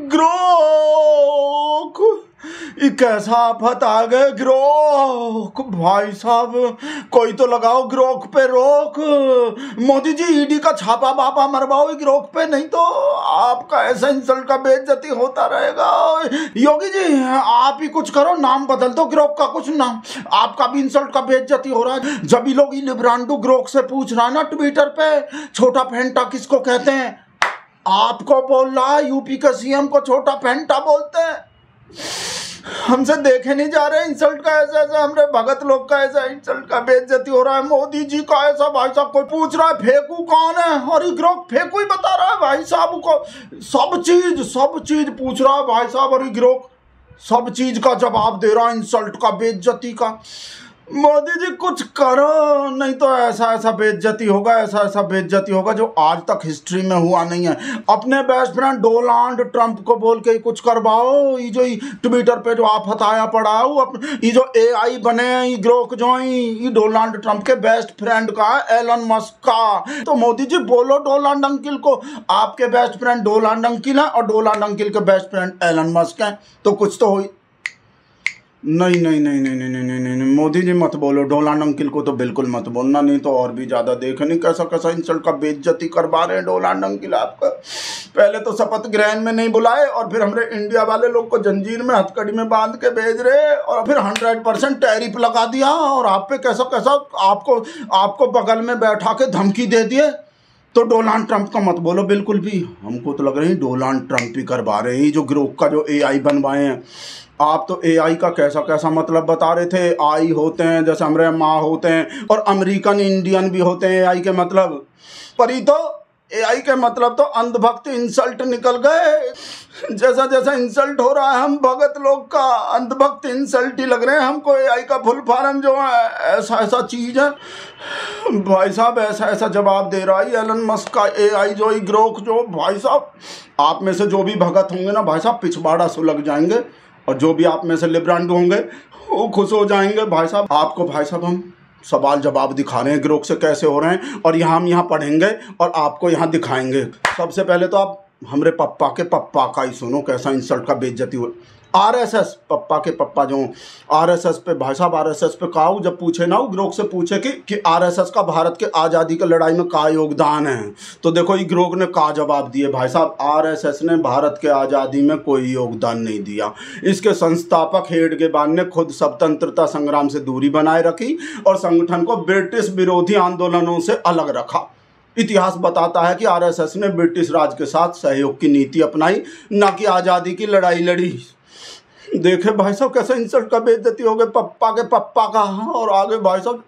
Grok, ये कैसा आफत आ गए ग्रोक। भाई साहब कोई तो लगाओ ग्रोक पे रोक। मोदी जी ईडी का छापा बापा मरवाओ ग्रोक पे, नहीं तो आपका ऐसा इंसल्ट का बेइज्जती होता रहेगा। योगी जी आप ही कुछ करो, नाम बदल दो ग्रोक का, कुछ नाम, आपका भी इंसल्ट का बेइज्जती हो रहा है। जब ये लोग लिब्रांडो ग्रोक से पूछ रहा है ना ट्विटर पे छोटा फेंटा किसको कहते हैं, आपको बोल रहा है यूपी के सीएम को छोटा फेंटा बोलते हैं। हमसे देखे नहीं जा रहे इंसल्ट का ऐसा ऐसा, हमारे भगत लोग का ऐसा इंसल्ट का बेइज्जती हो रहा है। मोदी जी का ऐसा, भाई साहब कोई पूछ रहा है फेंकू कौन है, और ये ग्रोक फेंकू ही बता रहा है भाई साहब को। सब चीज पूछ रहा है भाई साहब, और ये ग्रोक सब चीज का जवाब दे रहा है इंसल्ट का बेइज्जती का। मोदी जी कुछ करो, नहीं तो ऐसा ऐसा बेइज्जती होगा, ऐसा ऐसा बेइज्जती होगा जो आज तक हिस्ट्री में हुआ नहीं है। अपने बेस्ट फ्रेंड डोनाल्ड ट्रंप को बोल के कुछ करवाओ। ये जो ट्विटर पे जो आफत आया पड़ा है, ये जो एआई बने ये ग्रोक जो ये डोनाल्ड ट्रंप के बेस्ट फ्रेंड का है, एलन मस्क का। तो मोदी जी बोलो डोनाल्ड अंकिल को, आपके बेस्ट फ्रेंड डोनाल्ड अंकिल है और डोनाल्ड अंकिल के बेस्ट फ्रेंड एलन मस्क है, तो कुछ तो हो। नहीं नहीं नहीं नहीं नहीं नहीं नहीं नहीं मोदी जी मत बोलो, डोनाल्ड अंकिल को तो बिल्कुल मत बोलना, नहीं तो और भी ज़्यादा देख नहीं कैसा कैसा इंसल्ट का बेइज्जती करवा रहे हैं डोनाल्ड अंकिल आपका। पहले तो शपथ ग्रहण में नहीं बुलाए और फिर हमारे इंडिया वाले लोग को जंजीर में हथकड़ी में बांध के भेज रहे, और फिर 100% टैरिफ लगा दिया, और आप पे कैसा कैसा आपको बगल में बैठा के धमकी दे दिए। तो डोनाल्ड ट्रंप का मत बोलो बिल्कुल भी, हमको तो लग रही है डोनाल्ड ट्रंप ही करवा रहे हैं। जो ग्रोक का जो एआई बनवाए हैं, आप तो एआई का कैसा कैसा मतलब बता रहे थे। आई होते हैं जैसे हमारे माँ होते हैं, और अमेरिकन इंडियन भी होते हैं एआई के मतलब। पर ये तो एआई के मतलब तो अंधभक्त इंसल्ट निकल गए। जैसा जैसा इंसल्ट हो रहा है हम भगत लोग का, अंधभक्त इंसल्ट ही लग रहे हैं हमको। एआई का फुल फॉर्म जो है ऐसा ऐसा चीज है भाई साहब, ऐसा ऐसा जवाब दे रहा है एलन मस्क का एआई जो ही ग्रोक जो। भाई साहब आप में से जो भी भगत होंगे ना भाई साहब पिछवाड़ा सुलग जाएंगे, और जो भी आप में से लिब्रांडो होंगे वो खुश हो जाएंगे। भाई साहब आपको भाई साहब हम सवाल जवाब दिखा रहे हैं ग्रोक से कैसे हो रहे हैं, और हम यहाँ पढ़ेंगे और आपको यहाँ दिखाएंगे। सबसे पहले तो आप हमारे पप्पा के पप्पा का ही सुनो कैसा इंसल्ट का बेइज्जती हुआ। आरएसएस, पप्पा के पप्पा जो आरएसएस पे, भाई साहब आरएसएस पे कहा जब पूछे ना ग्रोक से पूछे कि आरएसएस का भारत के आज़ादी की लड़ाई में का योगदान है, तो देखो ये ग्रोक ने का जवाब दिए। भाई साहब आरएसएस ने भारत के आज़ादी में कोई योगदान नहीं दिया। इसके संस्थापक हेडगेवार ने खुद स्वतंत्रता संग्राम से दूरी बनाए रखी और संगठन को ब्रिटिश विरोधी आंदोलनों से अलग रखा। इतिहास बताता है कि आरएसएस ने ब्रिटिश राज के साथ सहयोग की नीति अपनाई, न कि आज़ादी की लड़ाई लड़ी। देखे भाई साहब कैसे इंसल्ट का बेइज्जती हो गए पप्पा के पप्पा का। और आगे भाई साहब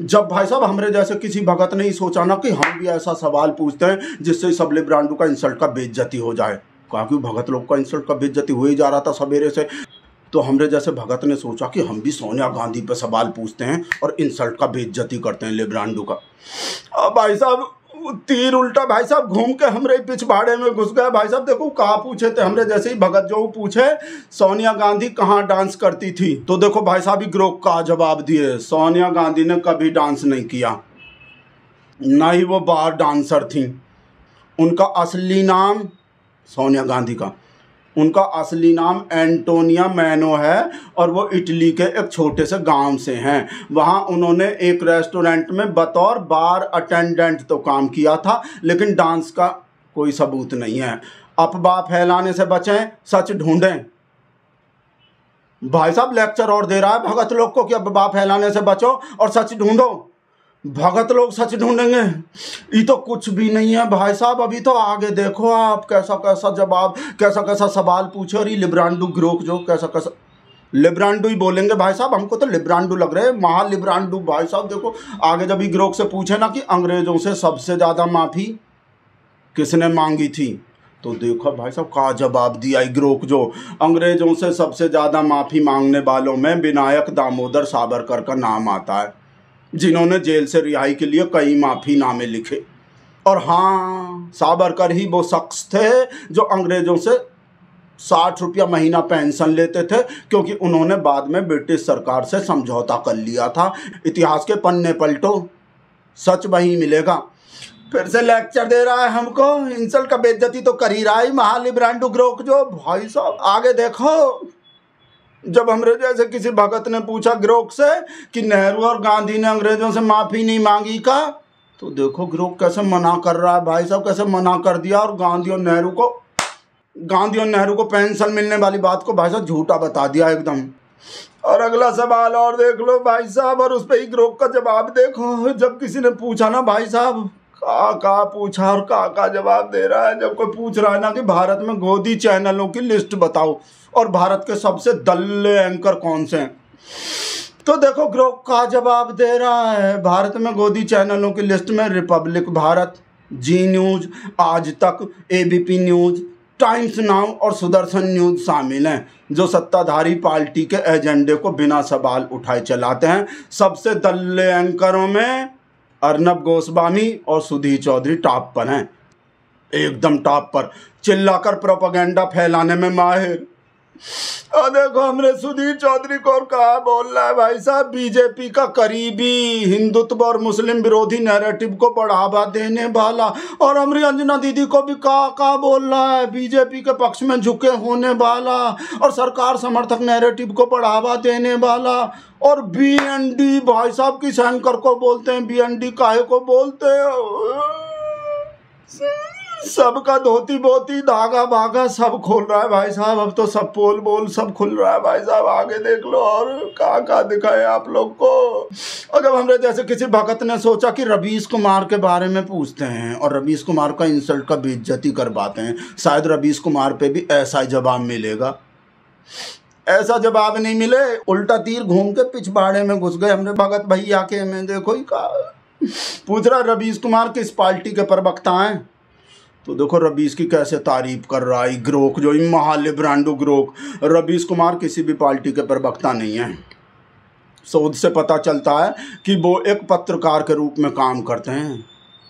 जब भाई साहब हमारे जैसे किसी भगत ने ही सोचा ना कि हम भी ऐसा सवाल पूछते हैं जिससे सब लिब्रांडो का इंसल्ट का बेइज्जती हो जाए, क्योंकि भगत लोग का इंसल्ट का बेइज्जती हो ही जा रहा था सवेरे से। तो हमारे जैसे भगत ने सोचा कि हम भी सोनिया गांधी पे सवाल पूछते हैं और इंसल्ट का बेइज्जती करते हैं लिब्रांडो का। अब भाई साहब तीर उल्टा भाई साहब घूम के हमरे पिछवाड़े में घुस गए। भाई साहब देखो कहाँ पूछे थे हमरे जैसे ही भगत जो पूछे सोनिया गांधी कहाँ डांस करती थी, तो देखो भाई साहब ग्रोक का जवाब दिए सोनिया गांधी ने कभी डांस नहीं किया, ना ही वो बार डांसर थी। उनका असली नाम सोनिया गांधी का, उनका असली नाम एंटोनिया मैनो है, और वो इटली के एक छोटे से गांव से हैं। वहाँ उन्होंने एक रेस्टोरेंट में बतौर बार अटेंडेंट तो काम किया था, लेकिन डांस का कोई सबूत नहीं है। अफवाह फैलाने से बचें, सच ढूंढें। भाई साहब लेक्चर और दे रहा है भगत लोग को कि अफवाह फैलाने से बचो और सच ढूंढो। भगत लोग सच ढूंढेंगे, ये तो कुछ भी नहीं है भाई साहब। अभी तो आगे देखो आप कैसा कैसा जवाब, कैसा कैसा सवाल पूछे, और ये लिब्रांडो ग्रोक जो कैसा कैसा लिब्रांडो ही बोलेंगे भाई साहब। हमको तो लिब्रांडो लग रहे हैं, महा लिब्रांडो। भाई साहब देखो आगे जब ये ग्रोक से पूछे ना कि अंग्रेजों से सबसे ज़्यादा माफ़ी किसने मांगी थी, तो देखो भाई साहब का जवाब दिया ग्रोक जो। अंग्रेजों से सबसे ज़्यादा माफ़ी मांगने वालों में विनायक दामोदर सावरकर का नाम आता है, जिन्होंने जेल से रिहाई के लिए कई माफ़ीनामे लिखे। और हाँ सावरकर ही वो शख्स थे जो अंग्रेजों से 60 रुपया महीना पेंशन लेते थे, क्योंकि उन्होंने बाद में ब्रिटिश सरकार से समझौता कर लिया था। इतिहास के पन्ने पलटो, सच वही मिलेगा। फिर से लेक्चर दे रहा है हमको, इंसल्ट का बेइज्जती तो कर ही रहा है महालिब्रांडो ग्रोक जो। भाई साहब आगे देखो, जब हमरे जैसे किसी भगत ने पूछा ग्रोक से कि नेहरू और गांधी ने अंग्रेजों से माफी नहीं मांगी का, तो देखो ग्रोक कैसे मना कर रहा है भाई साहब, कैसे मना कर दिया। और गांधी और नेहरू को पेंशन मिलने वाली बात को भाई साहब झूठा बता दिया एकदम। और अगला सवाल और देख लो भाई साहब, और उस पर ही ग्रोक का जवाब देखो। जब किसी ने पूछा ना भाई साहब, का पूछा और का जवाब दे रहा है। जब कोई पूछ रहा है ना कि भारत में गोदी चैनलों की लिस्ट बताओ और भारत के सबसे दल्ले एंकर कौन से हैं, तो देखो ग्रोक का जवाब दे रहा है। भारत में गोदी चैनलों की लिस्ट में रिपब्लिक भारत, जी न्यूज, आज तक, एबीपी न्यूज, टाइम्स नाउ और सुदर्शन न्यूज शामिल हैं, जो सत्ताधारी पार्टी के एजेंडे को बिना सवाल उठाए चलाते हैं। सबसे दल्ले एंकरों में अर्नब गोस्वामी और सुधीर चौधरी टॉप पर हैं, एकदम टॉप पर, चिल्लाकर प्रोपेगेंडा फैलाने में माहिर। और देखो हमरे सुधीर चौधरी को और कहा बोल रहा है भाई साहब, बीजेपी का करीबी, हिंदुत्व और मुस्लिम विरोधी नैरेटिव को बढ़ावा देने वाला। और हमारी अंजना दीदी को भी कहा बोल रहा है, बीजेपी के पक्ष में झुके होने वाला और सरकार समर्थक नैरेटिव को बढ़ावा देने वाला। और बीएनडी भाई साहब किस एंकर को बोलते हैं, बीएनडी काहे को बोलते हैं, सबका धोती बोती धागा भागा सब खोल रहा है भाई साहब। अब तो सब पोल बोल सब खुल रहा है भाई साहब। आगे देख लो और का दिखाए आप लोग को। और जब हमरे जैसे किसी भगत ने सोचा कि रवीश कुमार के बारे में पूछते हैं और रवीश कुमार का इंसल्ट का बेइज्जती करवाते हैं, शायद रवीश कुमार पे भी ऐसा ही जवाब मिलेगा। ऐसा जवाब नहीं मिले, उल्टा तीर घूम के पिछवाड़े में घुस गए हमने भगत भैया के में। देखो ही का पूछ रहा रवीश कुमार किस पार्टी के प्रवक्ता हैं, तो देखो रवीश की कैसे तारीफ कर रहा है ग्रोक जो महालिब्रांडो ग्रोक। रवीश कुमार किसी भी पार्टी के प्रवक्ता नहीं है। शोध से पता चलता है कि वो एक पत्रकार के रूप में काम करते हैं।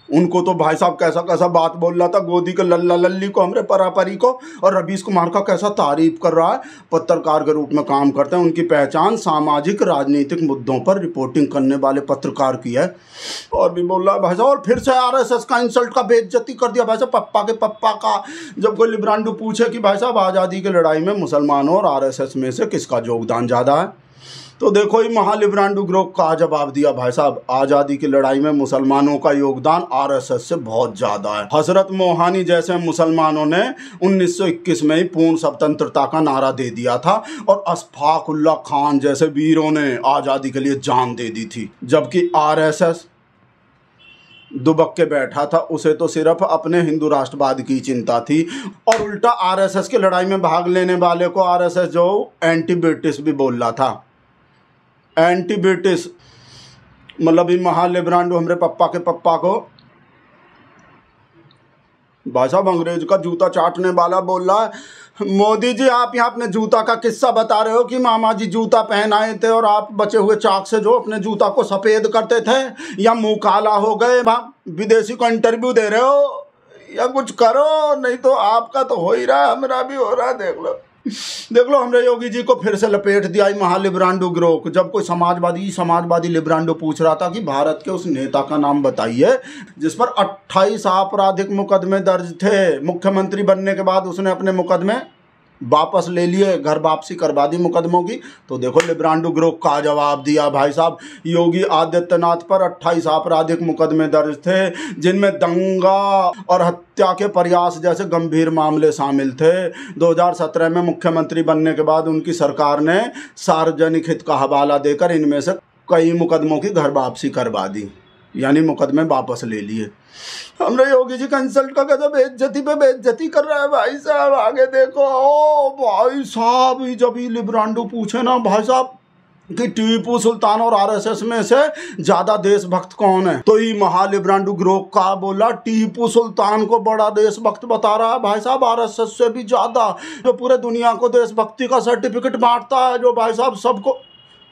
उनको तो भाई साहब कैसा कैसा बात बोल रहा था गोदी के लल्ला लल्ली को, हमरे परापरी को, और रवीश कुमार का कैसा तारीफ कर रहा है। पत्रकार के रूप में काम करते हैं, उनकी पहचान सामाजिक राजनीतिक मुद्दों पर रिपोर्टिंग करने वाले पत्रकार की है। और भी बोल रहा है भाई साहब, और फिर से आरएसएस का इंसल्ट का बेइज्जती कर दिया भाई साहब, पप्पा के पप्पा का। जब कोई लिब्रांडो पूछे कि भाई साहब आज़ादी की लड़ाई में मुसलमानों और आरएसएस में से किसका योगदान ज़्यादा है, तो देखो ही महालिब्रांडो ग्रोक का जवाब दिया भाई साहब, आज़ादी की लड़ाई में मुसलमानों का योगदान आरएसएस से बहुत ज़्यादा है। हजरत मोहानी जैसे मुसलमानों ने 1921 में ही पूर्ण स्वतंत्रता का नारा दे दिया था और अशफाक उल्लाह खान जैसे वीरों ने आज़ादी के लिए जान दे दी थी। जबकि आरएसएस दुबक के बैठा था, उसे तो सिर्फ अपने हिंदू राष्ट्रवाद की चिंता थी। और उल्टा आरएसएस की लड़ाई में भाग लेने वाले को आरएसएस जो एंटी ब्रिटिश भी बोल रहा था। एंटी ब्रिटिश मतलब महालिब्रांडो हमरे पप्पा के पप्पा को भाई साहब अंग्रेज का जूता चाटने वाला बोल रहा है। मोदी जी आप यहाँ अपने जूता का किस्सा बता रहे हो कि मामा जी जूता पहनाए थे और आप बचे हुए चाक से जो अपने जूता को सफ़ेद करते थे, या मुंह काला हो गए, विदेशी को इंटरव्यू दे रहे हो, या कुछ करो, नहीं तो आपका तो हो ही रहा है, हमारा भी हो रहा है। देख लो हमरे योगी जी को फिर से लपेट दिया महालिब्रांडो ग्रोक। जब कोई समाजवादी लिब्रांडो पूछ रहा था कि भारत के उस नेता का नाम बताइए जिस पर 28 आपराधिक मुकदमे दर्ज थे, मुख्यमंत्री बनने के बाद उसने अपने मुकदमे वापस ले लिए, घर वापसी करवा दी मुकदमों की, तो देखो लिब्रांडो ग्रोक का जवाब दिया भाई साहब। योगी आदित्यनाथ पर 28 आपराधिक मुकदमे दर्ज थे जिनमें दंगा और हत्या के प्रयास जैसे गंभीर मामले शामिल थे। 2017 में मुख्यमंत्री बनने के बाद उनकी सरकार ने सार्वजनिक हित का हवाला देकर इनमें से कई मुकदमों की घर वापसी करवा दी, यानी मुकदमे वापस ले लिए। हमरे योगी जी कंसल्ट का कैसे बेइज्जती पे बेइज्जती कर रहा है भाई साहब। आगे देखो ओ भाई साहब, जब ही लिब्रांडो पूछे ना भाई साहब कि टीपू सुल्तान और आरएसएस में से ज्यादा देशभक्त कौन है, तो ये महालिब्रांडो ग्रोक का बोला टीपू सुल्तान को बड़ा देशभक्त बता रहा है भाई साहब, आरएसएस से भी ज्यादा, जो पूरे दुनिया को देशभक्ति का सर्टिफिकेट बांटता है, जो भाई साहब सबको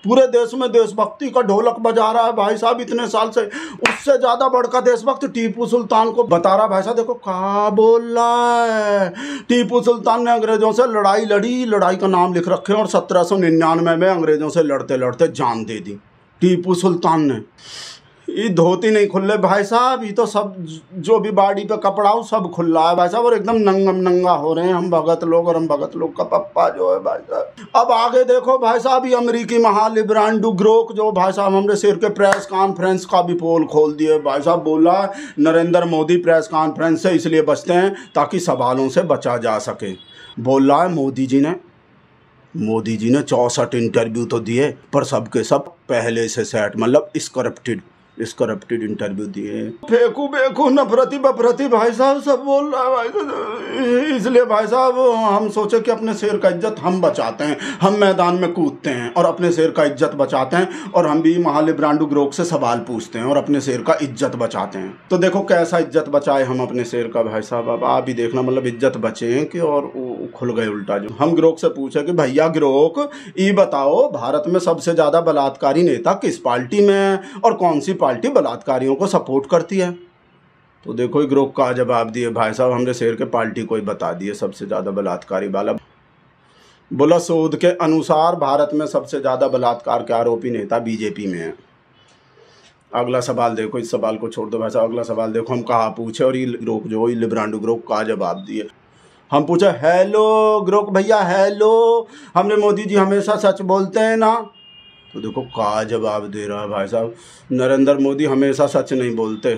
पूरे देश में देशभक्ति का ढोलक बजा रहा है भाई साहब इतने साल से, उससे ज्यादा बढ़कर देशभक्त टीपू सुल्तान को बता रहा है भाई साहब। देखो क्या बोल रहा है, टीपू सुल्तान ने अंग्रेजों से लड़ाई लड़ी, लड़ाई का नाम लिख रखे और 1799 में अंग्रेजों से लड़ते लड़ते जान दे दी टीपू सुल्तान ने। ये धोती नहीं खुल रहे भाई साहब, ये तो सब जो भी बाडी पे कपड़ा हो सब खुल रहा है भाई साहब, और एकदम नंगम नंगा हो रहे हैं हम भगत लोग, और हम भगत लोग का पप्पा जो है भाई साहब। अब आगे देखो भाई साहब, ये अमेरिकी महालिब्रांडू ग्रोक जो भाई साहब हमने सिर के प्रेस कॉन्फ्रेंस का भी पोल खोल दिए भाई साहब। बोला नरेंद्र मोदी प्रेस कॉन्फ्रेंस से इसलिए बचते हैं ताकि सवालों से बचा जा सके। बोल रहा है मोदी जी ने 64 इंटरव्यू तो दिए, पर सबके सब पहले से सेट, मतलब स्क्रिप्टेड इंटरव्यू दिए। फेंकू बेकू नफरती बफरती भाई साहब सब बोल रहा है भाई साहब। इसलिए भाई साहब हम सोचे कि अपने शेर का इज्जत हम बचाते हैं, हम मैदान में कूदते हैं और अपने शेर का इज्जत बचाते हैं, और हम भी महालिब्रांडू ग्रोक से सवाल पूछते हैं और अपने शेर का इज्जत बचाते हैं। तो देखो कैसा इज्जत बचाए हम अपने शेर का भाई साहब। अब आप भी देखना, मतलब इज्जत बचे हैं कि और खुल गए उल्टा। जो हम ग्रोक से पूछे कि भैया ग्रोक ये बताओ, भारत में सबसे ज्यादा बलात्कारी नेता किस पार्टी में है और कौन सी पार्टी बलात्कारियों को सपोर्ट करती है? तो देखो ग्रोक का जवाब दिए भाई साहब, हमने शेर के पार्टी को ही बता दिए सबसे ज्यादा बलात्कारी वाला। बोला शोध के अनुसार भारत में सबसे ज्यादा बलात्कार के आरोपी नेता बीजेपी में है। अगला सवाल देखो, इस सवाल को छोड़ दो भाई साहब, अगला सवाल देखो हम कहाँ पूछे और ये ग्रोक जो लिब्रांडू ग्रोक का जवाब दिए। हम पूछे हेलो ग्रोक भैया हेलो, हमने मोदी जी हमेशा सच बोलते हैं ना? तो देखो का जवाब दे रहा है भाई साहब, नरेंद्र मोदी हमेशा सच नहीं बोलते।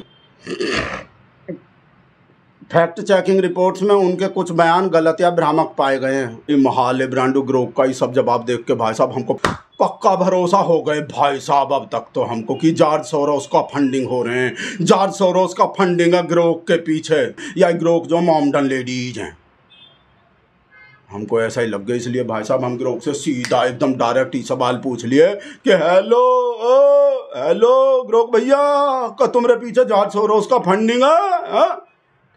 फैक्ट चेकिंग रिपोर्ट्स में उनके कुछ बयान गलत या भ्रामक पाए गए हैं। ये महालिब्रांडू ग्रोक का ये सब जवाब देख के भाई साहब हमको पक्का भरोसा हो गए भाई साहब अब तक तो हमको कि जॉर्ज सोरोस का फंडिंग हो रहे हैं, जॉर्ज सोरोस का फंडिंग है ग्रोक के पीछे, या ग्रोक जो मॉमडन लेडीज हैं। हमको ऐसा ही लग गया, इसलिए भाई साहब हम ग्रोक से सीधा एकदम डायरेक्ट ही सवाल पूछ लिए कि हेलो ग्रोक भैया, का तुम्हारे पीछे जॉर्ज सोरोस का फंडिंग है?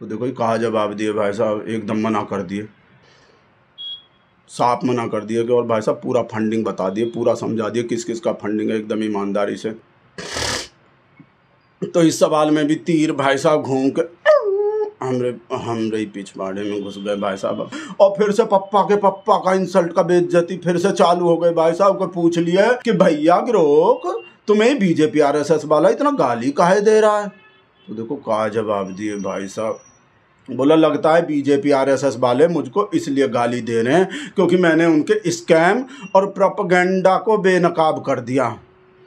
तो देखो ये कहा जवाब दिए भाई साहब, एकदम मना कर दिए, साफ मना कर दिए कि और भाई साहब पूरा फंडिंग बता दिए, पूरा समझा दिए किस किस का फंडिंग है एकदम ईमानदारी से। तो इस सवाल में भी तीर भाई साहब घूम के हमरे ही पिछवाड़े में घुस गए भाई साहब, और फिर से पप्पा का इंसल्ट का बेइज्जती फिर से चालू हो गए भाई साहब। को पूछ लिया कि भैया ग्रोक तुम्हें बीजेपी आरएसएस वाला इतना गाली काहे दे रहा है? तो देखो का जवाब दिए भाई साहब। बोला लगता है बीजेपी आरएसएस वाले मुझको इसलिए गाली दे रहे हैं क्योंकि मैंने उनके स्कैम और प्रोपेगेंडा को बेनकाब कर दिया।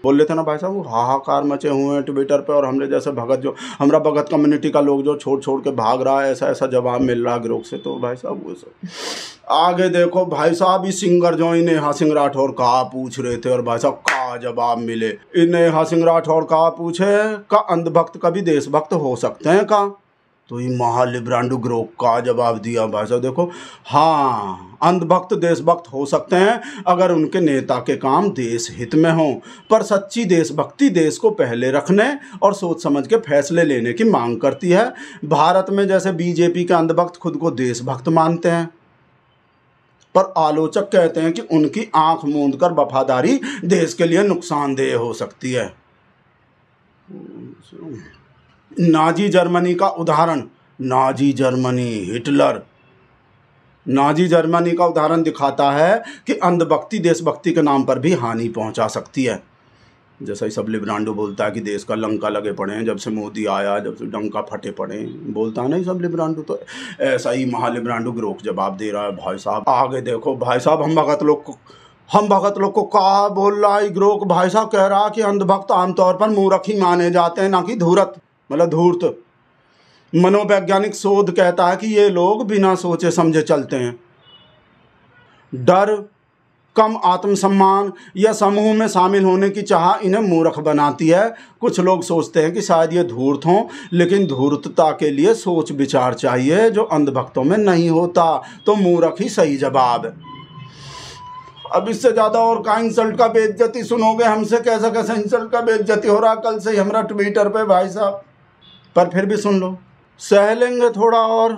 बोल रहे थे ना भाई साहब, वो हाहाकार मचे हुए हैं ट्विटर पे, और हमने जैसे भगत जो हमारा भगत कम्युनिटी का लोग जो छोड़ के भाग रहा है, ऐसा जवाब मिल रहा है ग्रोक से। तो भाई साहब वो सब आगे देखो भाई साहब, इस सिंगर जो नेहा सिंह राठौर कहा पूछ रहे थे, और भाई साहब का जवाब मिले। नेहा सिंह राठौर कहा पूछे का अंधभक्त कभी देशभक्त हो सकते हैं का? तो ये महालिब्रांडू ग्रोक का जवाब दिया भाई साहब। देखो हाँ, अंधभक्त देशभक्त हो सकते हैं अगर उनके नेता के काम देश हित में हों, पर सच्ची देशभक्ति देश को पहले रखने और सोच समझ के फैसले लेने की मांग करती है। भारत में जैसे बीजेपी के अंधभक्त खुद को देशभक्त मानते हैं, पर आलोचक कहते हैं कि उनकी आंख मूंद कर वफादारी देश के लिए नुकसानदेह हो सकती है। नाजी जर्मनी का उदाहरण, Nazi Germany Hitler, Nazi Germany का उदाहरण दिखाता है कि अंधभक्ति देशभक्ति के नाम पर भी हानि पहुंचा सकती है। जैसा ही सब लिब्रांडो बोलता है कि देश का लंका लगे पड़े हैं जब से मोदी आया, जब से डंका फटे पड़े हैं, बोलता है नहीं सब लिब्रांडो, तो ऐसा ही महालिब्रांडो ग्रोक जवाब दे रहा है भाई साहब। आगे देखो भाई साहब, हम भगत लोग को कहा बोल रहा है ग्रोक भाई साहब, कह रहा कि अंधभक्त आमतौर पर मूर्ख ही माने जाते हैं, ना कि धूर्त, मतलब धूर्त। मनोवैज्ञानिक शोध कहता है कि ये लोग बिना सोचे समझे चलते हैं। डर, कम आत्मसम्मान या समूह में शामिल होने की चाह इन्हें मूर्ख बनाती है। कुछ लोग सोचते हैं कि शायद ये धूर्त हों, लेकिन धूर्तता के लिए सोच विचार चाहिए जो अंधभक्तों में नहीं होता। तो मूर्ख ही सही जवाब है। अब इससे ज़्यादा और का इंसल्ट का बेइज्जती सुनोगे हमसे, कैसा कैसा इंसल्ट का बेइज्जती हो रहा कल से ही हमारा ट्विटर पे भाई साहब, पर फिर भी सुन लो, सह लेंगे थोड़ा और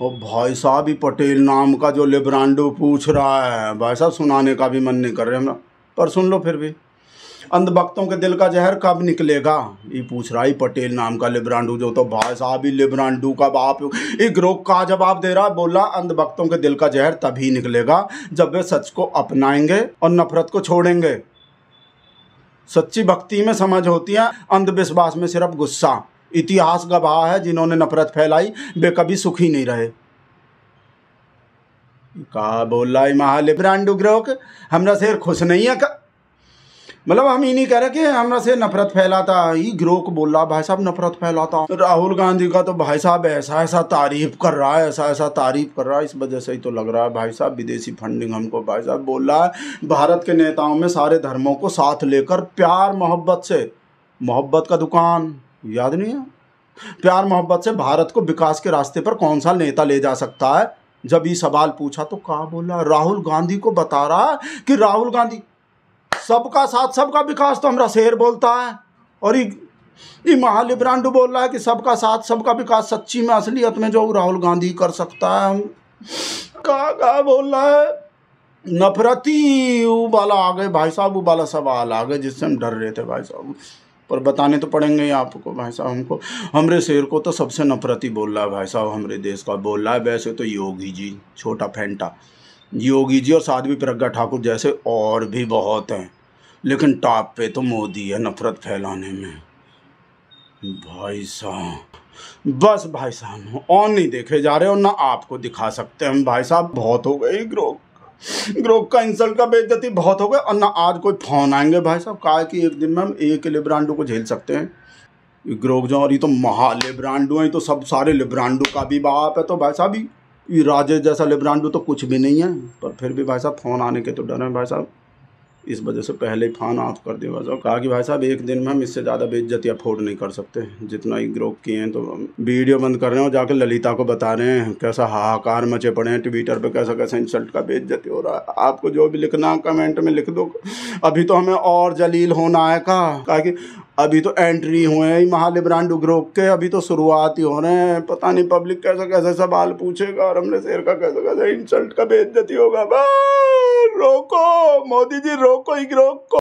भाई साहब ही पटेल नाम का जो लिब्रांडो पूछ रहा है भाई साहब, सुनाने का भी मन नहीं कर रहे हमरा, पर सुन लो फिर भी। अंधभक्तों के दिल का जहर कब निकलेगा, ये पूछ रहा है पटेल नाम का लिब्रांडो, जो तो भाई साहब ही लिब्रांडो का बाप एक ग्रोक का जवाब दे रहा। बोला अंधभक्तों के दिल का जहर तभी निकलेगा जब वे सच को अपनाएंगे और नफरत को छोड़ेंगे। सच्ची भक्ति में समझ होती है, अंधविश्वास में सिर्फ गुस्सा। इतिहास गवाह है, जिन्होंने नफरत फैलाई वे कभी सुखी नहीं रहे। का बोल रहा है महालिब्रांडू ग्रोक, हमरा शेर खुश नहीं है का? मतलब हम ही नहीं कह रहे कि हमरा से नफरत फैलाता, ये ग्रोक बोल रहा भाई साहब नफरत फैलाता। राहुल गांधी का तो भाई साहब ऐसा ऐसा तारीफ कर रहा है, ऐसा ऐसा तारीफ कर रहा है, इस वजह से ही तो लग रहा है भाई साहब विदेशी फंडिंग हमको भाई साहब बोल रहा है। भारत के नेताओं में सारे धर्मों को साथ लेकर प्यार मोहब्बत से, मोहब्बत का दुकान याद नहीं है, प्यार मोहब्बत से भारत को विकास के रास्ते पर कौन सा नेता ले जा सकता है। जब ये सवाल पूछा तो कहा बोला, राहुल गांधी को बता रहा है कि राहुल गांधी सबका साथ सबका विकास तो हमरा शेर बोलता है, और ये महालिब्रांडू बोल रहा है कि सबका साथ सबका विकास सच्ची में असलियत में जो राहुल गांधी कर सकता है। हम का बोल रहा है, नफरती वाला आ गए भाई साहब, वो वाला सवाल आ गए जिससे हम डर रहे थे भाई साहब, पर बताने तो पड़ेंगे ही आपको भाई साहब। हमको हमरे शेर को तो सबसे नफरती बोल रहा है भाई साहब, हमरे देश का बोल रहा है। वैसे तो योगी जी, छोटा फेंटा योगी जी और साध्वी प्रज्ञा ठाकुर जैसे और भी बहुत हैं, लेकिन टॉप पे तो मोदी है नफरत फैलाने में भाई साहब। बस भाई साहब और नहीं देखे जा रहे और ना आपको दिखा सकते हम भाई साहब। बहुत हो गई ग्रोक का इंसल्ट का बेइज्जती बहुत हो गए, और ना आज कोई फोन आएंगे भाई साहब। कहा कि एक दिन में हम एक लिब्रांडो को झेल सकते हैं। ग्रोक जो, और ये तो महालिब्रांडो है, तो सब सारे लिब्रांडो का भी बाप है। तो भाई साहब ये राजेश जैसा लिब्रांडो तो कुछ भी नहीं है, पर फिर भी भाई साहब फोन आने के तो डर है भाई साहब, इस वजह से पहले ही फोन ऑफ कर दिया भाई साहब। कहा कि भाई साहब एक दिन में हम इससे ज़्यादा बेइज्जती अफोर्ड नहीं कर सकते जितना ही ग्रोक किए हैं। तो वीडियो बंद कर रहे हैं और जाकर ललिता को बता रहे हैं कैसा हाहाकार मचे पड़े हैं ट्विटर पे, कैसा कैसा इंसल्ट का बेइज्जती हो रहा है। आपको जो भी लिखना कमेंट में लिख दो। अभी तो हमें और जलील होना है कहा कि अभी तो एंट्री हुए हैं महालिब्रांडू ग्रोक के, अभी तो शुरुआत ही हो रहे हैं। पता नहीं पब्लिक कैसा कैसा सवाल पूछेगा और हमने शेर का कैसा कैसा इंसल्ट का बेइज्जती होगा। रोको मोदी जी, रोको ही ग्रोक को।